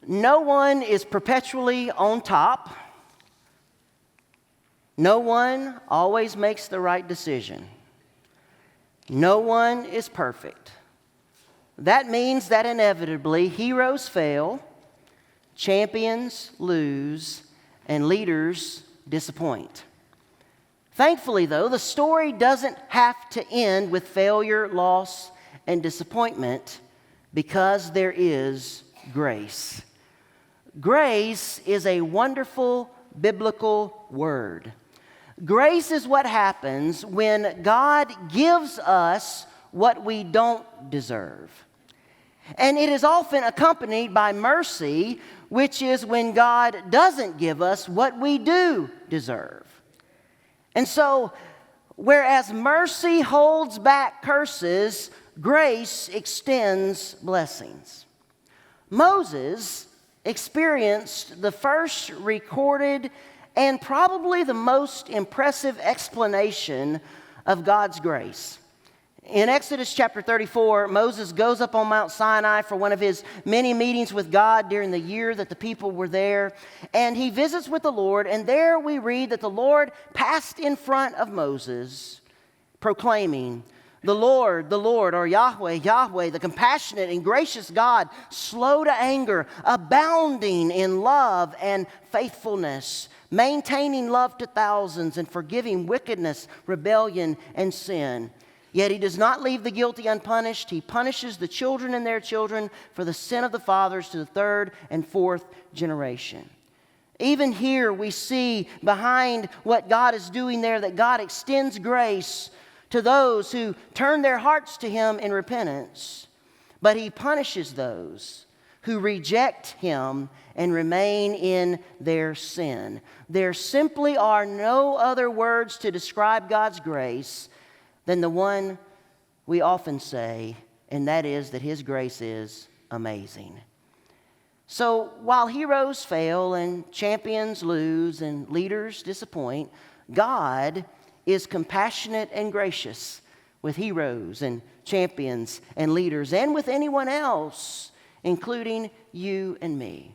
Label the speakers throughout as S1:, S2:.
S1: No one is perpetually on top. No one always makes the right decision. No one is perfect. That means that inevitably heroes fail, champions lose, and leaders disappoint. Thankfully, though, the story doesn't have to end with failure, loss, and disappointment because there is grace. Grace is a wonderful biblical word. Grace is what happens when God gives us what we don't deserve. And it is often accompanied by mercy, which is when God doesn't give us what we do deserve. And so, whereas mercy holds back curses, grace extends blessings. Moses experienced the first recorded and probably the most impressive explanation of God's grace. In Exodus chapter 34, Moses goes up on Mount Sinai for one of his many meetings with God during the year that the people were there. And he visits with the Lord, and there we read that the Lord passed in front of Moses, proclaiming, the Lord, or Yahweh, Yahweh, the compassionate and gracious God, slow to anger, abounding in love and faithfulness, maintaining love to thousands, and forgiving wickedness, rebellion, and sin. Yet he does not leave the guilty unpunished. He punishes the children and their children for the sin of the fathers to the third and fourth generation. Even here we see behind what God is doing there that God extends grace to those who turn their hearts to Him in repentance. But He punishes those who reject Him and remain in their sin. There simply are no other words to describe God's grace than the one we often say, and that is that His grace is amazing. So while heroes fail and champions lose and leaders disappoint, God is compassionate and gracious with heroes and champions and leaders and with anyone else, including you and me.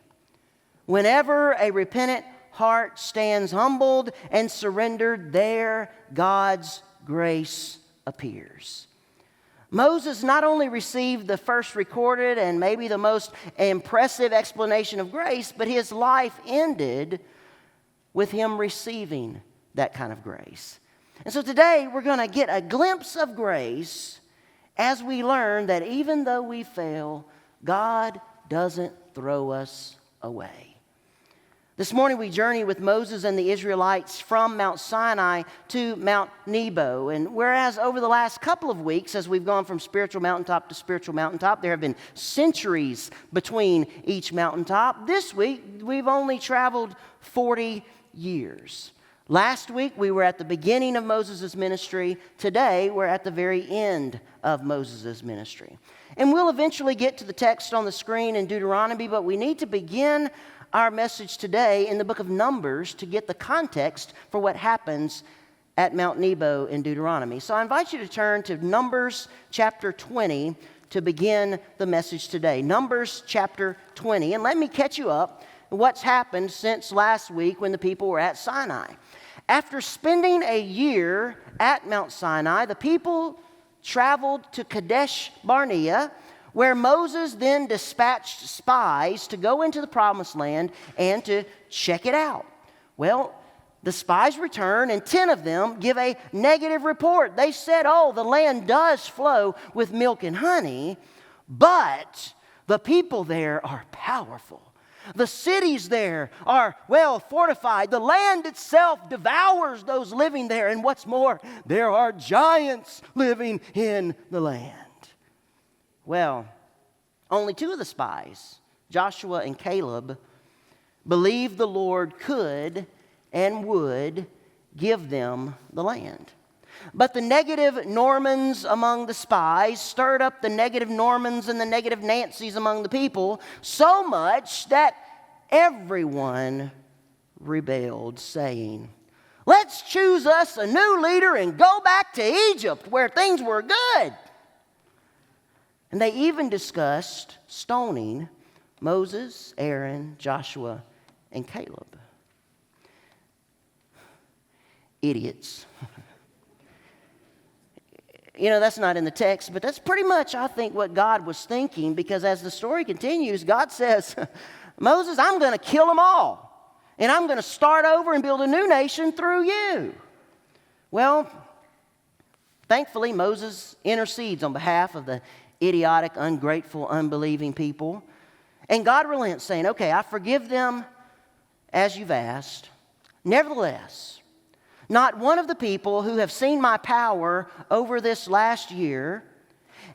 S1: Whenever a repentant heart stands humbled and surrendered, there God's grace appears. Moses not only received the first recorded and maybe the most impressive explanation of grace, but his life ended with him receiving that kind of grace. And so today we're going to get a glimpse of grace as we learn that even though we fail, God doesn't throw us away. This morning we journey with Moses and the Israelites from Mount Sinai to Mount Nebo. And whereas over the last couple of weeks, as we've gone from spiritual mountaintop to spiritual mountaintop, there have been centuries between each mountaintop. This week we've only traveled 40 years. Last week we were at the beginning of Moses' ministry. Today we're at the very end of Moses' ministry. And we'll eventually get to the text on the screen in Deuteronomy, but we need to begin our message today in the book of Numbers to get the context for what happens at Mount Nebo in Deuteronomy. So I invite you to turn to Numbers chapter 20 to begin the message today. Numbers chapter 20. And let me catch you up on what's happened since last week when the people were at Sinai. After spending a year at Mount Sinai, the people traveled to Kadesh Barnea, where Moses then dispatched spies to go into the promised land and to check it out. Well, the spies return, and 10 of them give a negative report. They said, the land does flow with milk and honey, but the people there are powerful. The cities there are well fortified. The land itself devours those living there. And what's more, there are giants living in the land. Well, only 2 of the spies, Joshua and Caleb, believed the Lord could and would give them the land. But the negative Normans among the spies stirred up the negative Normans and the negative Nancys among the people so much that everyone rebelled, saying, "Let's choose us a new leader and go back to Egypt where things were good." And they even discussed stoning Moses, Aaron, Joshua, and Caleb. Idiots. That's not in the text, but that's pretty much, I think, what God was thinking, because as the story continues, God says, Moses, I'm going to kill them all, and I'm going to start over and build a new nation through you. Well, thankfully, Moses intercedes on behalf of the idiotic, ungrateful, unbelieving people, and God relents, saying, okay, I forgive them as you've asked. Nevertheless, not one of the people who have seen my power over this last year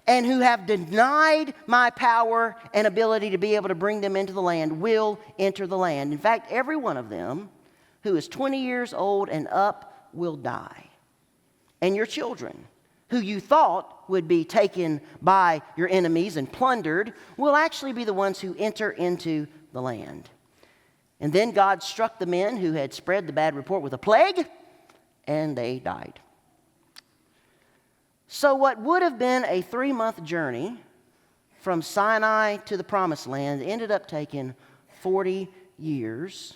S1: and who have denied my power and ability to be able to bring them into the land will enter the land. In fact, every one of them who is 20 years old and up will die. And your children, who you thought would be taken by your enemies and plundered, will actually be the ones who enter into the land. And then God struck the men who had spread the bad report with a plague, and they died. So what would have been a 3-month journey from Sinai to the Promised Land ended up taking 40 years,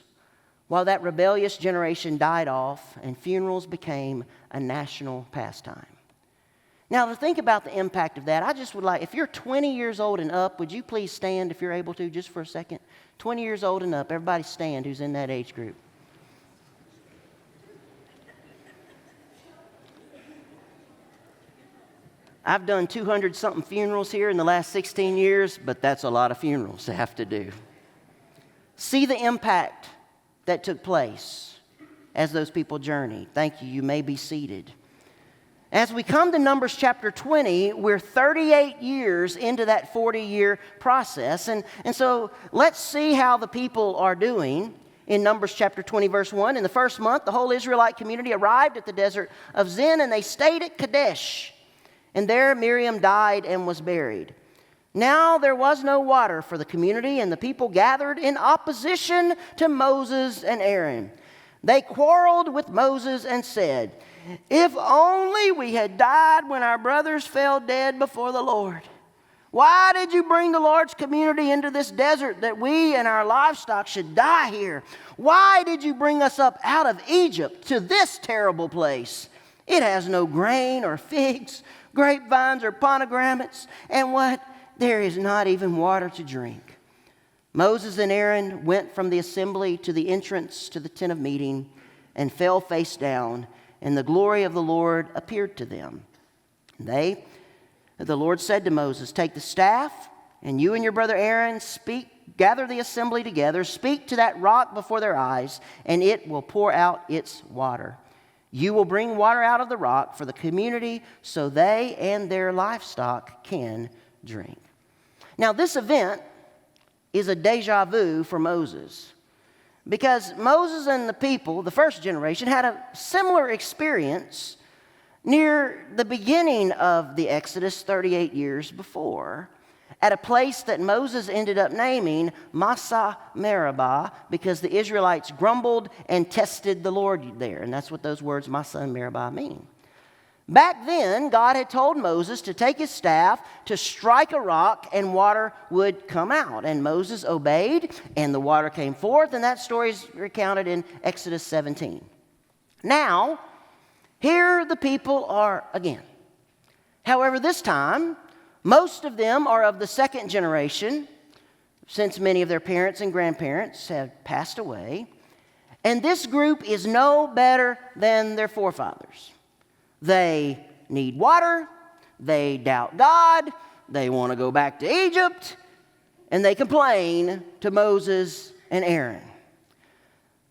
S1: while that rebellious generation died off and funerals became a national pastime. Now, to think about the impact of that, I just would like, if you're 20 years old and up, would you please stand if you're able to, just for a second? 20 years old and up, everybody stand who's in that age group. I've done 200-something funerals here in the last 16 years, but that's a lot of funerals to have to do. See the impact that took place as those people journeyed. Thank you. You may be seated. As we come to Numbers chapter 20, we're 38 years into that 40-year process. And so let's see how the people are doing. In Numbers chapter 20, verse 1, in the first month, the whole Israelite community arrived at the desert of Zin, and they stayed at Kadesh. And there Miriam died and was buried. Now there was no water for the community, and the people gathered in opposition to Moses and Aaron. They quarreled with Moses and said, "If only we had died when our brothers fell dead before the Lord. Why did you bring the Lord's community into this desert that we and our livestock should die here? Why did you bring us up out of Egypt to this terrible place? It has no grain or figs, grapevines or pomegranates, and what? There is not even water to drink." Moses and Aaron went from the assembly to the entrance to the tent of meeting and fell face down, and the glory of the Lord appeared to them. The Lord said to Moses, "Take the staff, and you and your brother Aaron gather the assembly together, speak to that rock before their eyes, and it will pour out its water. You will bring water out of the rock for the community so they and their livestock can drink." Now, this event is a deja vu for Moses, because Moses and the people, the first generation, had a similar experience near the beginning of the Exodus 38 years before, at a place that Moses ended up naming Massa Meribah, because the Israelites grumbled and tested the Lord there. And that's what those words Massa and Meribah mean. Back then, God had told Moses to take his staff, to strike a rock, and water would come out. And Moses obeyed, and the water came forth, and that story is recounted in Exodus 17. Now, here the people are again. However, this time, most of them are of the second generation, since many of their parents and grandparents have passed away. And this group is no better than their forefathers. They need water, they doubt God, they want to go back to Egypt, and they complain to Moses and Aaron.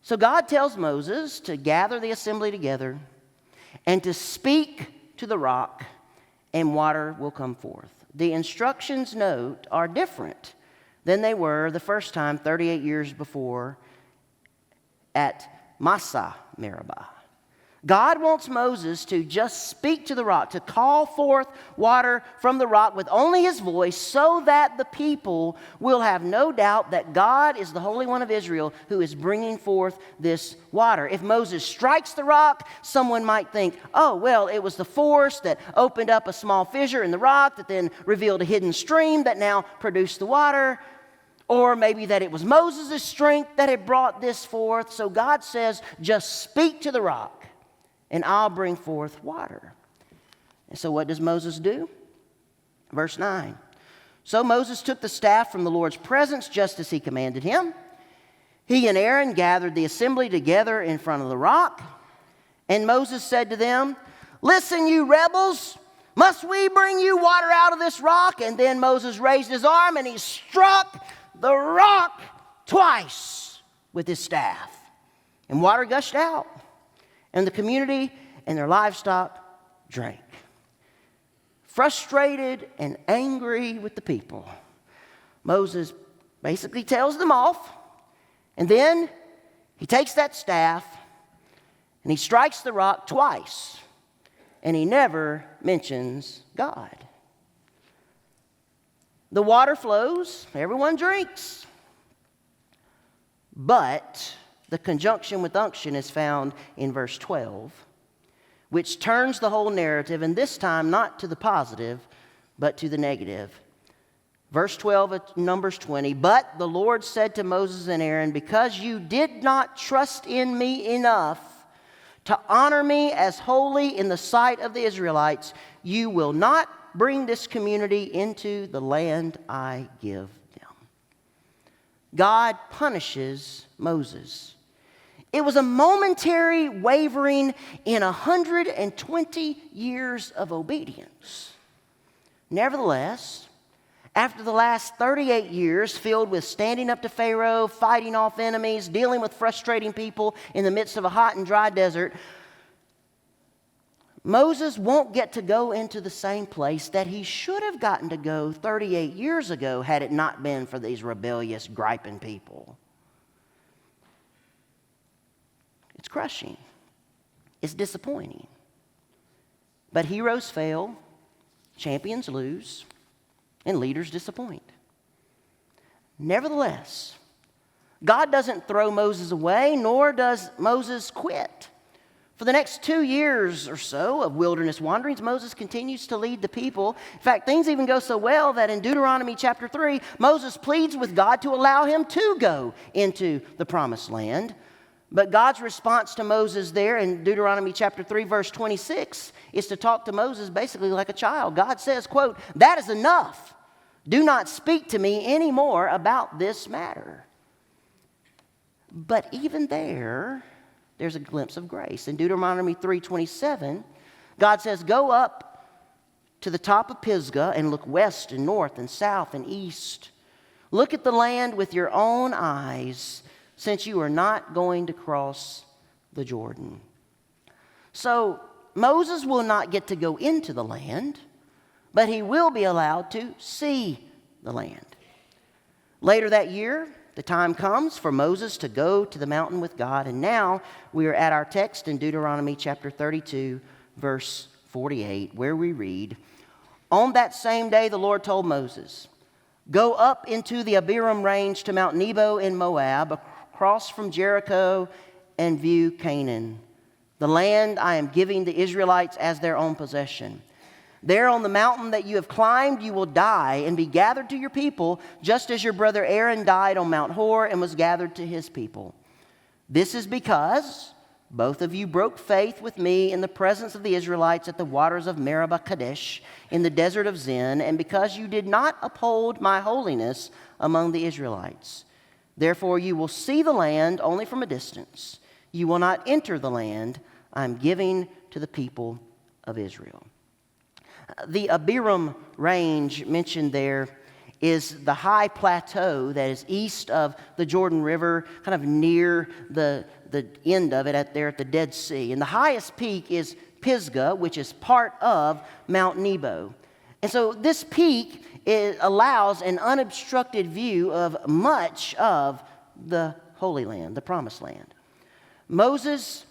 S1: So God tells Moses to gather the assembly together and to speak to the rock, and water will come forth. The instructions, note, are different than they were the first time 38 years before at Massa Meribah. God wants Moses to just speak to the rock, to call forth water from the rock with only his voice, so that the people will have no doubt that God is the Holy One of Israel who is bringing forth this water. If Moses strikes the rock, someone might think, oh, well, it was the force that opened up a small fissure in the rock that then revealed a hidden stream that now produced the water. Or maybe that it was Moses' strength that had brought this forth. So God says, just speak to the rock, and I'll bring forth water. And so what does Moses do? Verse 9. So Moses took the staff from the Lord's presence just as he commanded him. He and Aaron gathered the assembly together in front of the rock. And Moses said to them, listen, you rebels, must we bring you water out of this rock? And then Moses raised his arm and he struck the rock twice with his staff. And water gushed out. And the community and their livestock drank. Frustrated and angry with the people, Moses basically tells them off. And then he takes that staff and he strikes the rock twice. And he never mentions God. The water flows, everyone drinks. But the conjunction with unction is found in verse 12, which turns the whole narrative, and this time not to the positive, but to the negative. Verse 12 of Numbers 20, but the Lord said to Moses and Aaron, because you did not trust in me enough to honor me as holy in the sight of the Israelites, you will not bring this community into the land I give them. God punishes Moses. It was a momentary wavering in 120 years of obedience. Nevertheless, after the last 38 years filled with standing up to Pharaoh, fighting off enemies, dealing with frustrating people in the midst of a hot and dry desert, Moses won't get to go into the same place that he should have gotten to go 38 years ago had it not been for these rebellious, griping people. It's crushing. It's disappointing. But heroes fail, champions lose, and leaders disappoint. Nevertheless, God doesn't throw Moses away, nor does Moses quit. For the next 2 years or so of wilderness wanderings, Moses continues to lead the people. In fact, things even go so well that in Deuteronomy chapter 3, Moses pleads with God to allow him to go into the promised land. But God's response to Moses there in Deuteronomy chapter 3, verse 26, is to talk to Moses basically like a child. God says, quote, that is enough. Do not speak to me anymore about this matter. But even there's a glimpse of grace. In Deuteronomy 3:27, God says, go up to the top of Pisgah and look west and north and south and east. Look at the land with your own eyes, since you are not going to cross the Jordan. So Moses will not get to go into the land, but he will be allowed to see the land. Later that year, the time comes for Moses to go to the mountain with God, and now we are at our text in Deuteronomy chapter 32, verse 48, where we read, on that same day the Lord told Moses, go up into the Abiram range to Mount Nebo in Moab, across from Jericho, and view Canaan, the land I am giving the Israelites as their own possession. There on the mountain that you have climbed, you will die and be gathered to your people, just as your brother Aaron died on Mount Hor and was gathered to his people. This is because both of you broke faith with me in the presence of the Israelites at the waters of Meribah Kadesh in the desert of Zin, and because you did not uphold my holiness among the Israelites. Therefore you will see the land only from a distance. You will not enter the land I am giving to the people of Israel. The Abiram range mentioned there is the high plateau that is east of the Jordan River, kind of near the end of it at the Dead Sea. And the highest peak is Pisgah, which is part of Mount Nebo. And so this peak allows an unobstructed view of much of the Holy Land, the Promised Land. Moses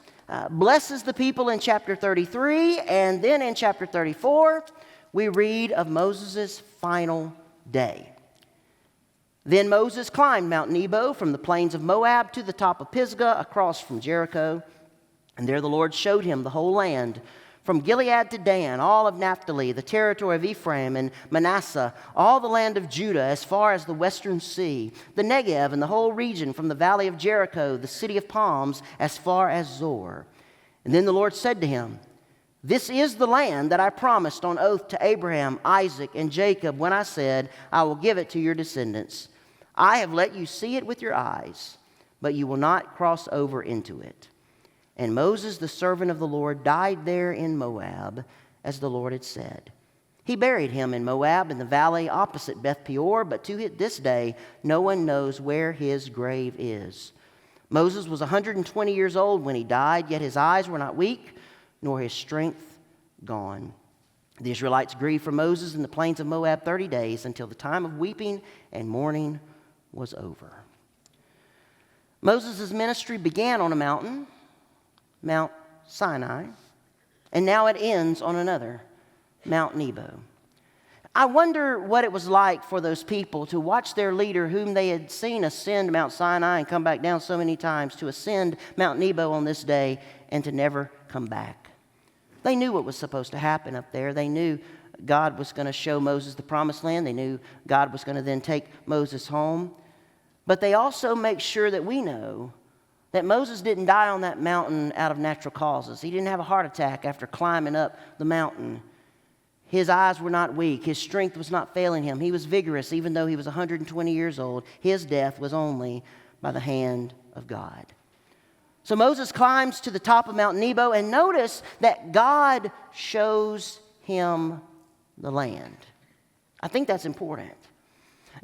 S1: blesses the people in chapter 33, and then in chapter 34, we read of Moses' final day. Then Moses climbed Mount Nebo from the plains of Moab to the top of Pisgah across from Jericho, and there the Lord showed him the whole land From Gilead to Dan, all of Naphtali, the territory of Ephraim and Manasseh, all the land of Judah as far as the western sea, the Negev and the whole region from the valley of Jericho, the city of palms, as far as Zor. And then the Lord said to him, this is the land that I promised on oath to Abraham, Isaac, and Jacob when I said, I will give it to your descendants. I have let you see it with your eyes, but you will not cross over into it. And Moses, the servant of the Lord, died there in Moab, as the Lord had said. He buried him in Moab in the valley opposite Beth Peor, but to this day no one knows where his grave is. Moses was 120 years old when he died, yet his eyes were not weak, nor his strength gone. The Israelites grieved for Moses in the plains of Moab 30 days until the time of weeping and mourning was over. Moses' ministry began on a mountain, Mount Sinai, and now it ends on another, Mount Nebo. I wonder what it was like for those people to watch their leader, whom they had seen ascend Mount Sinai and come back down so many times, to ascend Mount Nebo on this day and to never come back. They knew what was supposed to happen up there. They knew God was going to show Moses the promised land. They knew God was going to then take Moses home. But they also make sure that we know that Moses didn't die on that mountain out of natural causes. He didn't have a heart attack after climbing up the mountain. His eyes were not weak. His strength was not failing him. He was vigorous even though he was 120 years old. His death was only by the hand of God. So Moses climbs to the top of Mount Nebo, and notice that God shows him the land. I think that's important.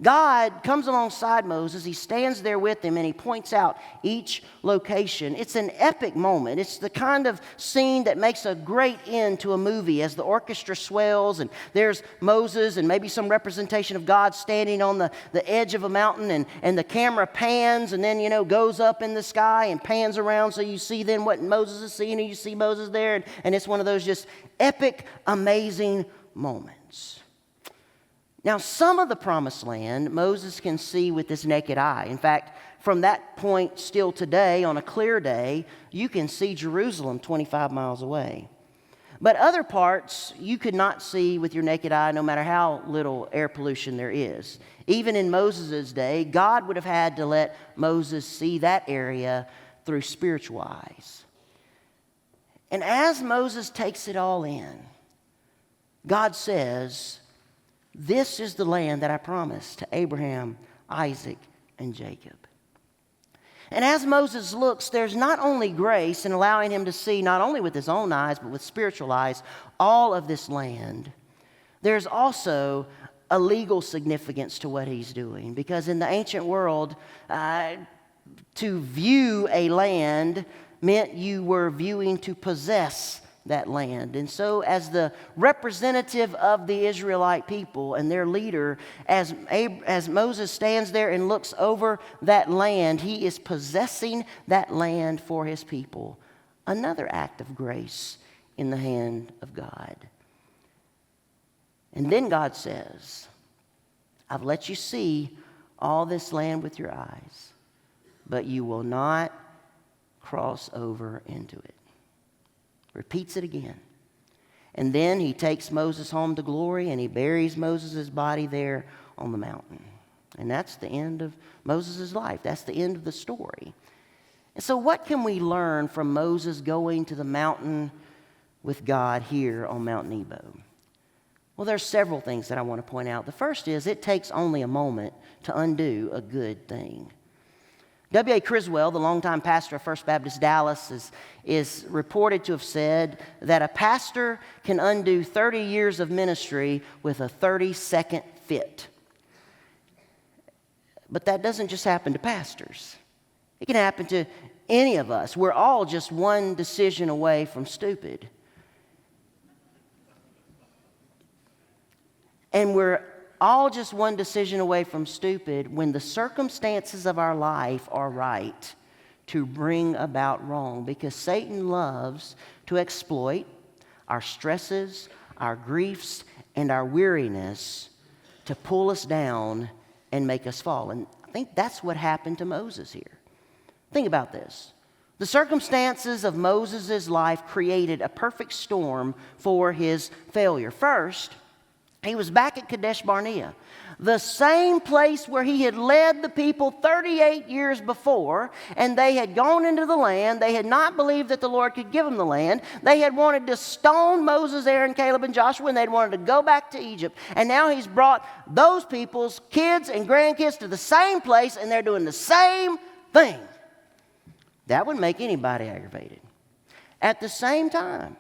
S1: God comes alongside Moses, he stands there with him, and he points out each location. It's an epic moment. It's the kind of scene that makes a great end to a movie as the orchestra swells, and there's Moses and maybe some representation of God standing on the edge of a mountain, and the camera pans and then, goes up in the sky and pans around so you see then what Moses is seeing, and you see Moses there, and it's one of those just epic, amazing moments. Now, some of the promised land Moses can see with his naked eye. In fact, from that point still today, on a clear day, you can see Jerusalem 25 miles away. But other parts you could not see with your naked eye, no matter how little air pollution there is. Even in Moses' day, God would have had to let Moses see that area through spiritual eyes. And as Moses takes it all in, God says, this is the land that I promised to Abraham, Isaac, and Jacob. And as Moses looks, there's not only grace in allowing him to see, not only with his own eyes, but with spiritual eyes, all of this land. There's also a legal significance to what he's doing. Because in the ancient world, to view a land meant you were viewing to possess that land. And so as the representative of the Israelite people and their leader, as Moses stands there and looks over that land, he is possessing that land for his people. Another act of grace in the hand of God. And then God says, I've let you see all this land with your eyes, but you will not cross over into it. Repeats it again. And then he takes Moses home to glory, and he buries Moses' body there on the mountain. And that's the end of Moses' life. That's the end of the story. And so what can we learn from Moses going to the mountain with God here on Mount Nebo? Well, there's several things that I want to point out. The first is it takes only a moment to undo a good thing. W.A. Criswell, the longtime pastor of First Baptist Dallas, is reported to have said that a pastor can undo 30 years of ministry with a 30-second fit. But that doesn't just happen to pastors. It can happen to any of us. We're all just one decision away from stupid. And we're all just one decision away from stupid when the circumstances of our life are right to bring about wrong. Because Satan loves to exploit our stresses, our griefs, and our weariness to pull us down and make us fall. And I think that's what happened to Moses here. Think about this. The circumstances of Moses' life created a perfect storm for his failure. First, he was back at Kadesh Barnea, the same place where he had led the people 38 years before, and they had gone into the land. They had not believed that the Lord could give them the land. They had wanted to stone Moses, Aaron, Caleb, and Joshua, and they'd wanted to go back to Egypt. And now he's brought those people's kids and grandkids to the same place, and they're doing the same thing. That would make anybody aggravated. At the same time,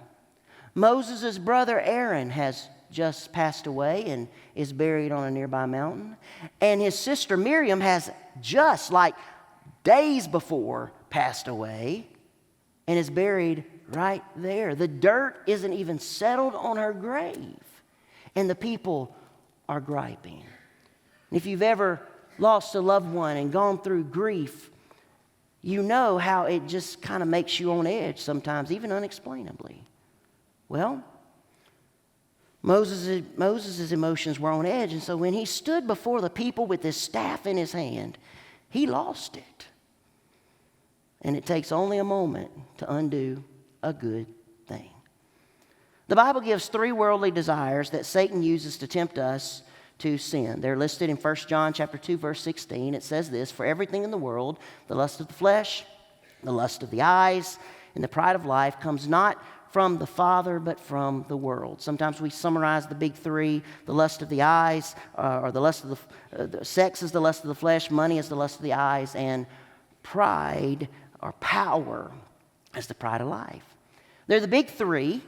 S1: Moses' brother Aaron has just passed away and is buried on a nearby mountain. And his sister Miriam has just like days before passed away and is buried right there. The dirt isn't even settled on her grave. And the people are griping. And if you've ever lost a loved one and gone through grief, you know how it just kind of makes you on edge sometimes, even unexplainably. Well, Moses' emotions were on edge, and so when he stood before the people with his staff in his hand, he lost it. And it takes only a moment to undo a good thing. The Bible gives 3 worldly desires that Satan uses to tempt us to sin. They're listed in 1 John chapter 2, verse 16. It says this: "For everything in the world, the lust of the flesh, the lust of the eyes, and the pride of life comes not from the Father, but from the world." Sometimes we summarize the big 3: the lust of the eyes, or the lust of the sex is the lust of the flesh, money is the lust of the eyes, and pride or power is the pride of life. They're the big 3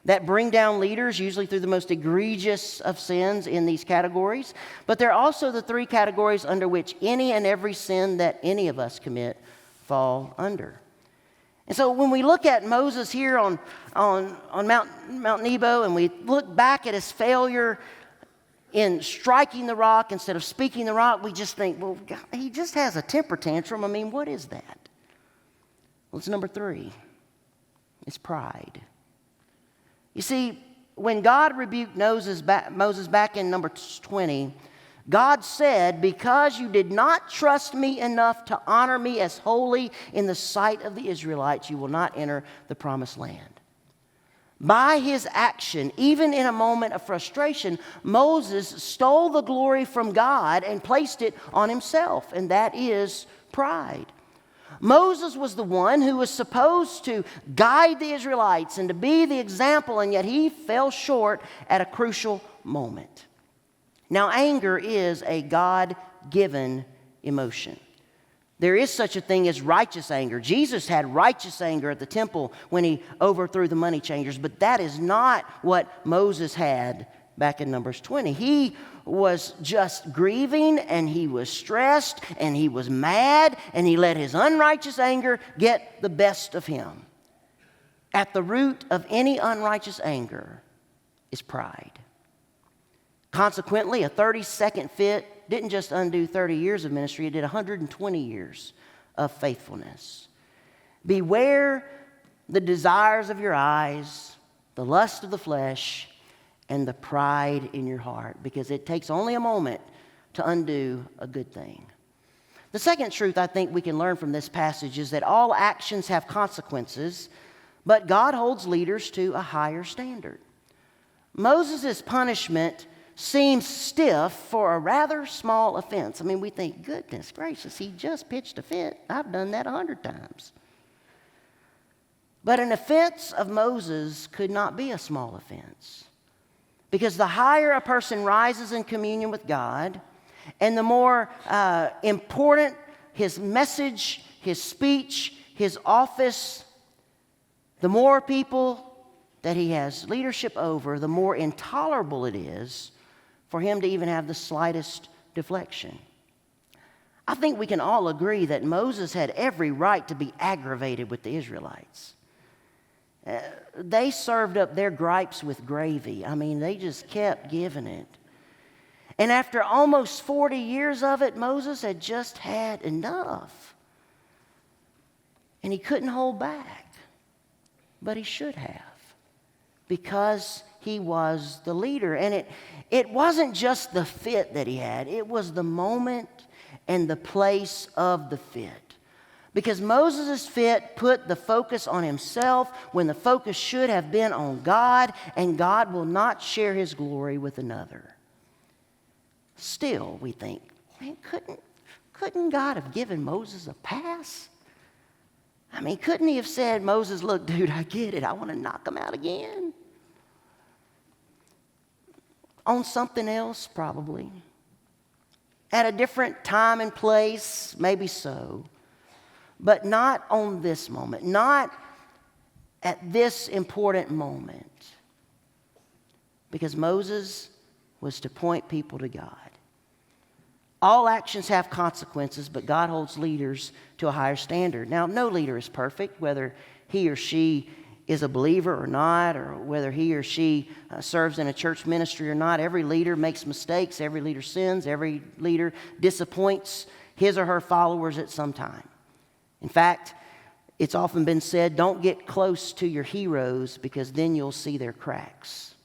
S1: that bring down leaders, usually through the most egregious of sins in these categories. But they're also the 3 categories under which any and every sin that any of us commit fall under. And so when we look at Moses here on Mount Nebo, and we look back at his failure in striking the rock instead of speaking the rock, we just think, well, God, he just has a temper tantrum. I mean, what is that? Well, it's number 3. It's pride. You see, when God rebuked Moses back in number 20, God said, "Because you did not trust me enough to honor me as holy in the sight of the Israelites, you will not enter the promised land." By his action, even in a moment of frustration, Moses stole the glory from God and placed it on himself, and that is pride. Moses was the one who was supposed to guide the Israelites and to be the example, and yet he fell short at a crucial moment. Now, anger is a God-given emotion. There is such a thing as righteous anger. Jesus had righteous anger at the temple when he overthrew the money changers, but that is not what Moses had back in Numbers 20. He was just grieving, and he was stressed, and he was mad, and he let his unrighteous anger get the best of him. At the root of any unrighteous anger is pride. Consequently, a 30-second fit didn't just undo 30 years of ministry, it did 120 years of faithfulness. Beware the desires of your eyes, the lust of the flesh, and the pride in your heart, because it takes only a moment to undo a good thing. The second truth I think we can learn from this passage is that all actions have consequences, but God holds leaders to a higher standard. Moses' punishment seems stiff for a rather small offense. I mean, we think, goodness gracious, he just pitched a fit. I've done that 100 times. But an offense of Moses could not be a small offense, because the higher a person rises in communion with God, and the more important his message, his speech, his office, the more people that he has leadership over, the more intolerable it is for him to even have the slightest deflection. I think we can all agree that Moses had every right to be aggravated with the Israelites. They served up their gripes with gravy. I mean, they just kept giving it. And after almost 40 years of it, Moses had just had enough. And he couldn't hold back. But he should have, because he was the leader. And it wasn't just the fit that he had. It was the moment and the place of the fit. Because Moses' fit put the focus on himself when the focus should have been on God, and God will not share his glory with another. Still, we think, man, couldn't God have given Moses a pass? I mean, couldn't he have said, Moses, look, dude, I get it. I want to knock him out again. On something else, probably. At a different time and place, maybe so. But not on this moment. Not at this important moment. Because Moses was to point people to God. All actions have consequences, but God holds leaders to a higher standard. Now, no leader is perfect, whether he or she is a believer or not, or whether he or she serves in a church ministry or not. Every leader makes mistakes. Every leader sins. Every leader disappoints his or her followers at some time. In fact, it's often been said, don't get close to your heroes because then you'll see their cracks.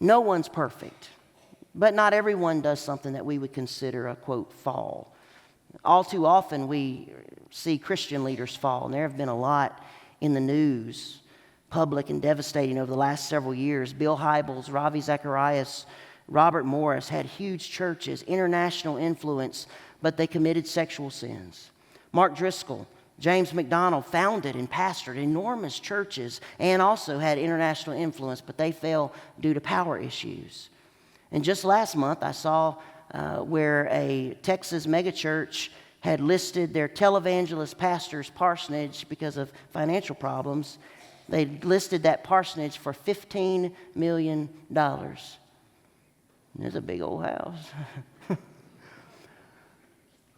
S1: No one's perfect. But not everyone does something that we would consider a, quote, fall. All too often we see Christian leaders fall, and there have been a lot in the news, public and devastating over the last several years. Bill Hybels, Ravi Zacharias, Robert Morris had huge churches, international influence, but they committed sexual sins. Mark Driscoll, James McDonald founded and pastored enormous churches and also had international influence, but they fell due to power issues. And just last month, I saw where a Texas megachurch had listed their televangelist pastor's parsonage because of financial problems. They listed that parsonage for $15 million. It's a big old house.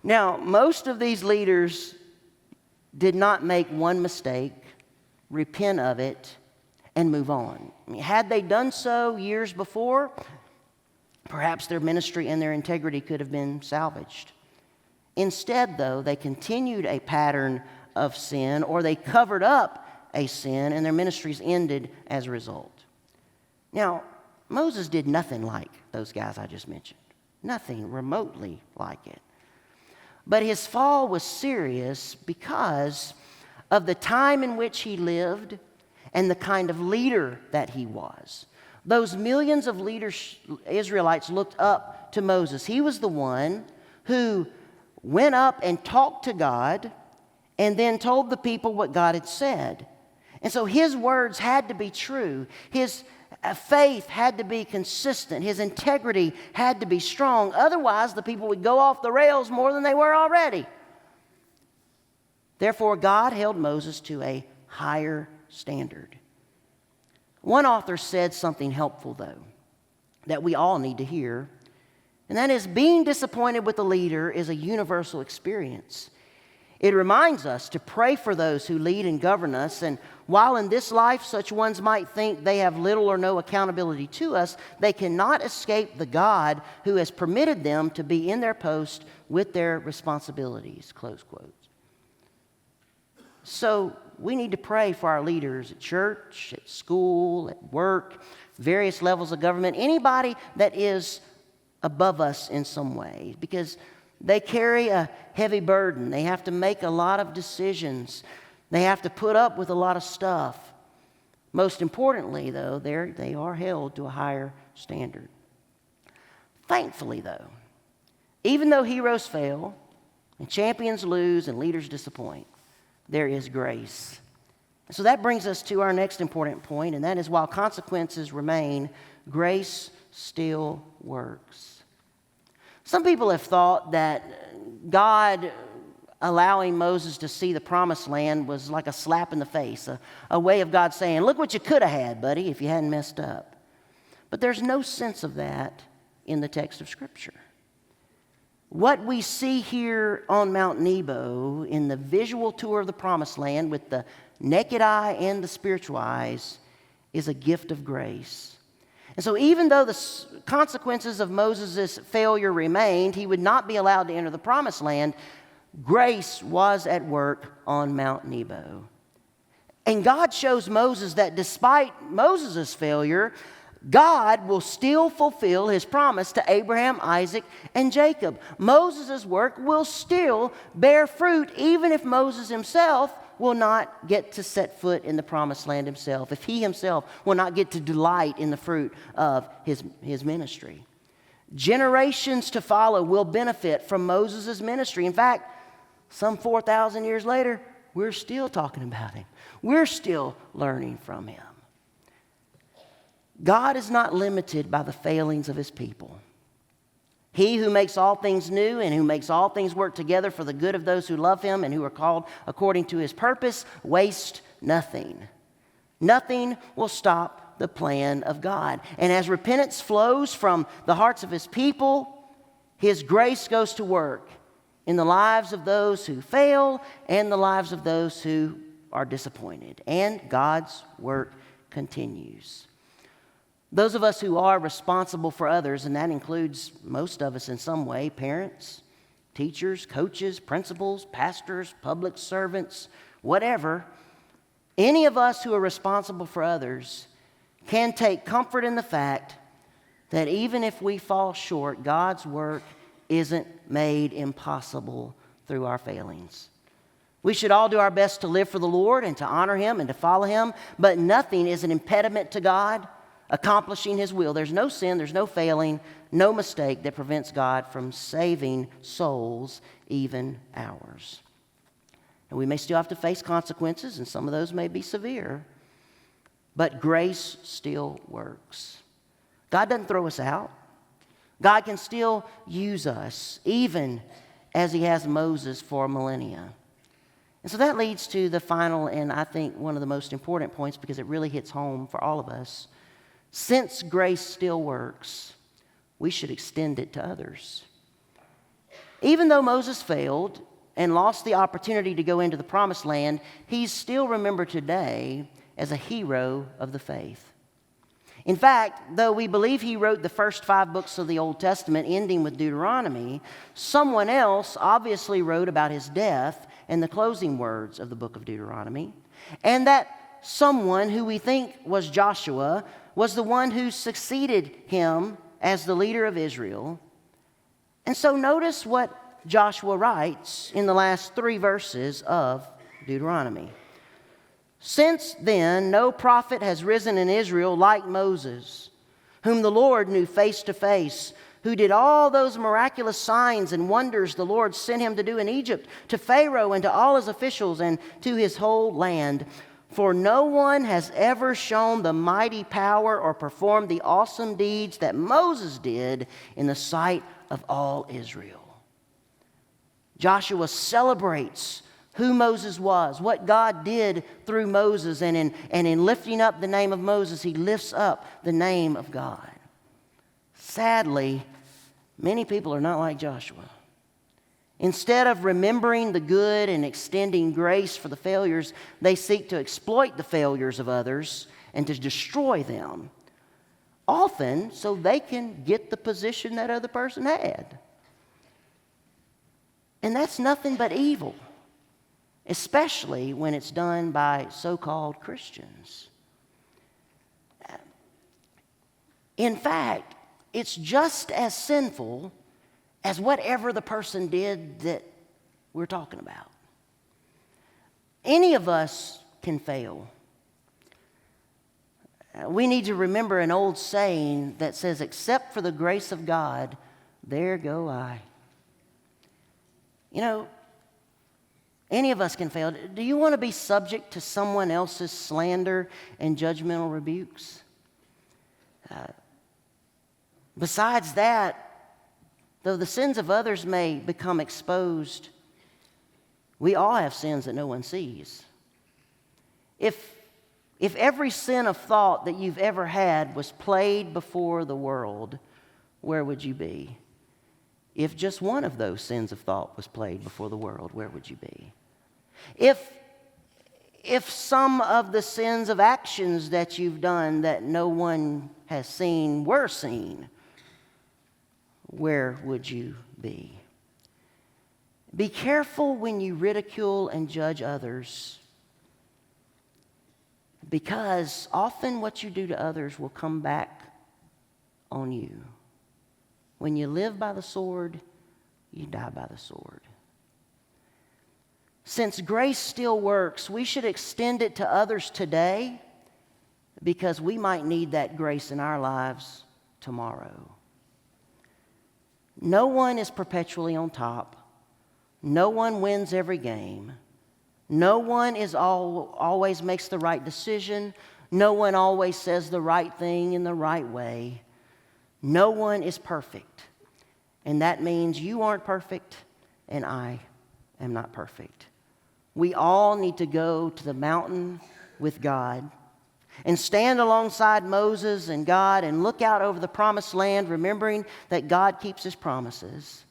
S1: Now, most of these leaders did not make one mistake, repent of it, and move on. I mean, had they done so years before, perhaps their ministry and their integrity could have been salvaged. Instead, though, they continued a pattern of sin, or they covered up a sin, and their ministries ended as a result. Now, Moses did nothing like those guys I just mentioned. Nothing remotely like it. But his fall was serious because of the time in which he lived and the kind of leader that he was. Those millions of Israelites looked up to Moses. He was the one who went up and talked to God and then told the people what God had said. And so his words had to be true. His faith had to be consistent. His integrity had to be strong. Otherwise, the people would go off the rails more than they were already. Therefore, God held Moses to a higher standard. One author said something helpful, though, that we all need to hear, and that is being disappointed with a leader is a universal experience. It reminds us to pray for those who lead and govern us, and while in this life such ones might think they have little or no accountability to us, they cannot escape the God who has permitted them to be in their post with their responsibilities, close quote. So we need to pray for our leaders at church, at school, at work, various levels of government, anybody that is above us in some way, because they carry a heavy burden. They have to make a lot of decisions. They have to put up with a lot of stuff. Most importantly, though, they are held to a higher standard. Thankfully, though, even though heroes fail, and champions lose, and leaders disappoint, there is grace. So that brings us to our next important point, and that is while consequences remain, grace still works. Some people have thought that God allowing Moses to see the promised land was like a slap in the face, a way of God saying, look what you could have had, buddy, if you hadn't messed up. But there's no sense of that in the text of Scripture. What we see here on Mount Nebo in the visual tour of the promised land with the naked eye and the spiritual eyes is a gift of grace. And so even though the consequences of Moses' failure remained, he would not be allowed to enter the promised land, grace was at work on Mount Nebo. And God shows Moses that despite Moses' failure, God will still fulfill his promise to Abraham, Isaac, and Jacob. Moses' work will still bear fruit, even if Moses himself will not get to set foot in the promised land himself, if he himself will not get to delight in the fruit of his ministry. Generations to follow will benefit from Moses' ministry. In fact, some 4,000 years later, we're still talking about him. We're still learning from him. God is not limited by the failings of his people. He who makes all things new and who makes all things work together for the good of those who love him and who are called according to his purpose, waste nothing. Nothing will stop the plan of God. And as repentance flows from the hearts of his people, his grace goes to work in the lives of those who fail and the lives of those who are disappointed. And God's work continues. Those of us who are responsible for others, and that includes most of us in some way, parents, teachers, coaches, principals, pastors, public servants, whatever, any of us who are responsible for others can take comfort in the fact that even if we fall short, God's work isn't made impossible through our failings. We should all do our best to live for the Lord and to honor him and to follow him, but nothing is an impediment to God accomplishing his will. There's no sin, there's no failing, no mistake that prevents God from saving souls, even ours. And we may still have to face consequences, and some of those may be severe, but grace still works. God doesn't throw us out. God can still use us, even as he has Moses for millennia. And so that leads to the final, and I think one of the most important points, because it really hits home for all of us. Since grace still works, we should extend it to others. Even though Moses failed and lost the opportunity to go into the promised land, he's still remembered today as a hero of the faith. In fact, though we believe he wrote the first 5 books of the Old Testament, ending with Deuteronomy, someone else obviously wrote about his death and the closing words of the book of Deuteronomy. And that someone who we think was Joshua was the one who succeeded him as the leader of Israel. And so notice what Joshua writes in the last 3 verses of Deuteronomy. Since then, no prophet has risen in Israel like Moses, whom the Lord knew face to face, who did all those miraculous signs and wonders the Lord sent him to do in Egypt, to Pharaoh and to all his officials and to his whole land. For no one has ever shown the mighty power or performed the awesome deeds that Moses did in the sight of all Israel. Joshua celebrates who Moses was, what God did through Moses, and in lifting up the name of Moses, he lifts up the name of God. Sadly, many people are not like Joshua. Instead of remembering the good and extending grace for the failures, they seek to exploit the failures of others and to destroy them, often so they can get the position that other person had. And that's nothing but evil, especially when it's done by so-called Christians. In fact, it's just as sinful as whatever the person did that we're talking about. Any of us can fail. We need to remember an old saying that says, except for the grace of God, there go I. You know, any of us can fail. Do you want to be subject to someone else's slander and judgmental rebukes? Besides that, though the sins of others may become exposed, we all have sins that no one sees. If every sin of thought that you've ever had was played before the world, where would you be? If just one of those sins of thought was played before the world, where would you be? If some of the sins of actions that you've done that no one has seen were seen, where would you be? Be careful when you ridicule and judge others, because often what you do to others will come back on you. When you live by the sword, you die by the sword. Since grace still works, we should extend it to others today because we might need that grace in our lives tomorrow. No one is perpetually on top. No one wins every game. No one always makes the right decision. No one always says the right thing in the right way. No one is perfect. And that means you aren't perfect and I am not perfect. We all need to go to the mountain with God and stand alongside Moses and God and look out over the promised land, remembering that God keeps his promises,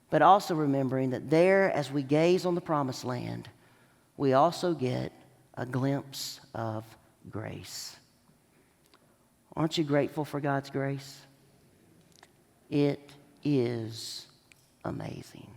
S1: but also remembering that there, as we gaze on the promised land, we also get a glimpse of grace. Aren't you grateful for God's grace? It is amazing.